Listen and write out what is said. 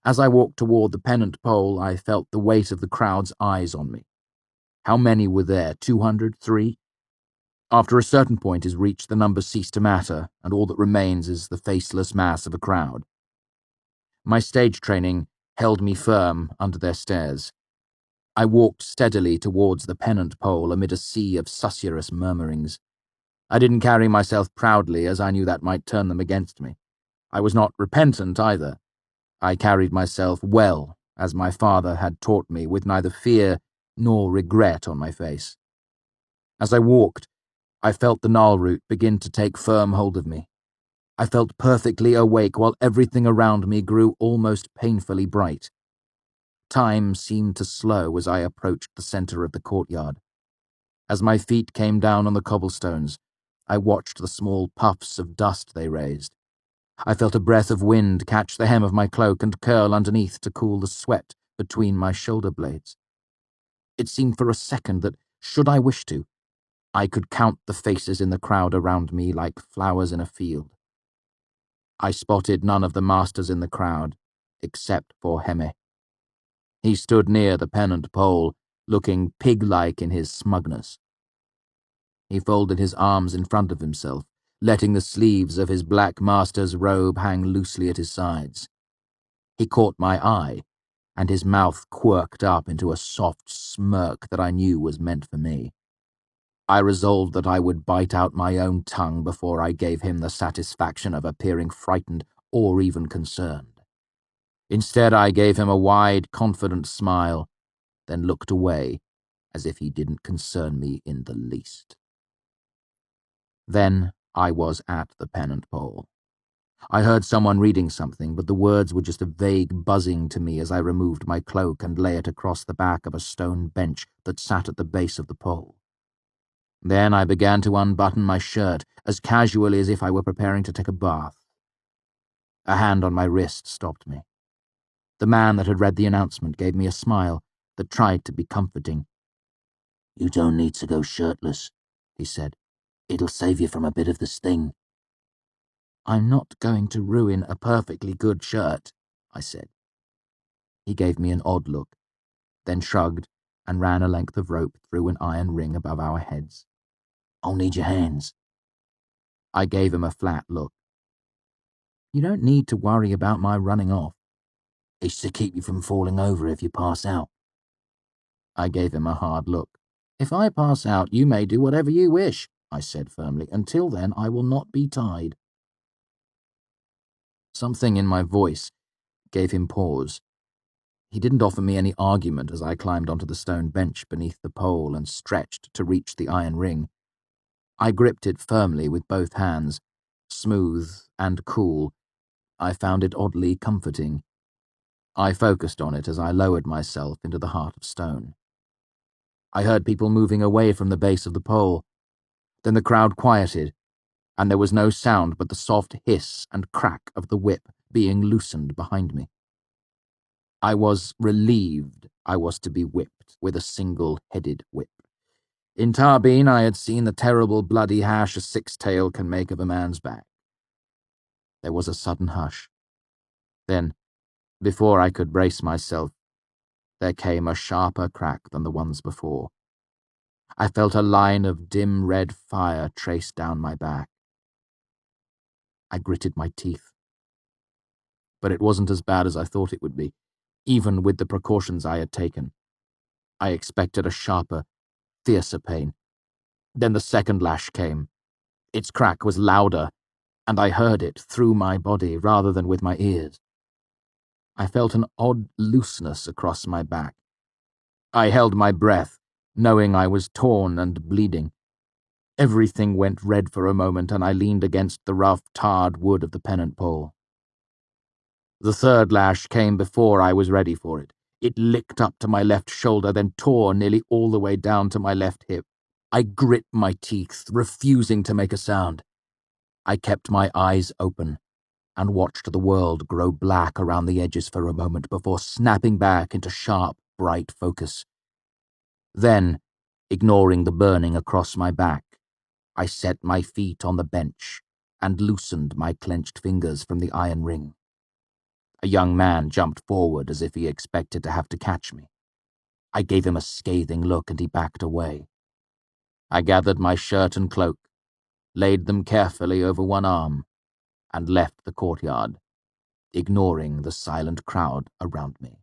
As I walked toward the pennant pole, I felt the weight of the crowd's eyes on me. How many were there? 200? 3? After a certain point is reached, the numbers cease to matter, and all that remains is the faceless mass of a crowd. My stage training held me firm under their stares. I walked steadily towards the pennant pole amid a sea of susurrus murmurings. I didn't carry myself proudly, as I knew that might turn them against me. I was not repentant either. I carried myself well, as my father had taught me, with neither fear nor regret on my face. As I walked, I felt the gnarl root begin to take firm hold of me. I felt perfectly awake while everything around me grew almost painfully bright. Time seemed to slow as I approached the center of the courtyard. As my feet came down on the cobblestones, I watched the small puffs of dust they raised. I felt a breath of wind catch the hem of my cloak and curl underneath to cool the sweat between my shoulder blades. It seemed for a second that, should I wish to, I could count the faces in the crowd around me like flowers in a field. I spotted none of the masters in the crowd, except for Heme. He stood near the pennant pole, looking pig-like in his smugness. He folded his arms in front of himself, letting the sleeves of his black master's robe hang loosely at his sides. He caught my eye, and his mouth quirked up into a soft smirk that I knew was meant for me. I resolved that I would bite out my own tongue before I gave him the satisfaction of appearing frightened or even concerned. Instead, I gave him a wide, confident smile, then looked away, as if he didn't concern me in the least. Then I was at the pennant pole. I heard someone reading something, but the words were just a vague buzzing to me as I removed my cloak and lay it across the back of a stone bench that sat at the base of the pole. Then I began to unbutton my shirt, as casually as if I were preparing to take a bath. A hand on my wrist stopped me. The man that had read the announcement gave me a smile that tried to be comforting. "You don't need to go shirtless," he said. "It'll save you from a bit of the sting." "I'm not going to ruin a perfectly good shirt," I said. He gave me an odd look, then shrugged and ran a length of rope through an iron ring above our heads. "I'll need your hands." I gave him a flat look. "You don't need to worry about my running off." "It's to keep you from falling over if you pass out." I gave him a hard look. "If I pass out, you may do whatever you wish," I said firmly. "Until then, I will not be tied." Something in my voice gave him pause. He didn't offer me any argument as I climbed onto the stone bench beneath the pole and stretched to reach the iron ring. I gripped it firmly with both hands, smooth and cool. I found it oddly comforting. I focused on it as I lowered myself into the heart of stone. I heard people moving away from the base of the pole. Then the crowd quieted, and there was no sound but the soft hiss and crack of the whip being loosened behind me. I was relieved I was to be whipped with a single-headed whip. In Tarbine, I had seen the terrible bloody hash a six-tail can make of a man's back. There was a sudden hush. Then, before I could brace myself, there came a sharper crack than the ones before. I felt a line of dim red fire trace down my back. I gritted my teeth. But it wasn't as bad as I thought it would be, even with the precautions I had taken. I expected a sharper, fiercer pain. Then the second lash came. Its crack was louder, and I heard it through my body rather than with my ears. I felt an odd looseness across my back. I held my breath, knowing I was torn and bleeding. Everything went red for a moment, and I leaned against the rough, tarred wood of the pennant pole. The third lash came before I was ready for it. It licked up to my left shoulder, then tore nearly all the way down to my left hip. I grit my teeth, refusing to make a sound. I kept my eyes open and watched the world grow black around the edges for a moment before snapping back into sharp, bright focus. Then, ignoring the burning across my back, I set my feet on the bench and loosened my clenched fingers from the iron ring. A young man jumped forward as if he expected to have to catch me. I gave him a scathing look and he backed away. I gathered my shirt and cloak, laid them carefully over one arm, and left the courtyard, ignoring the silent crowd around me.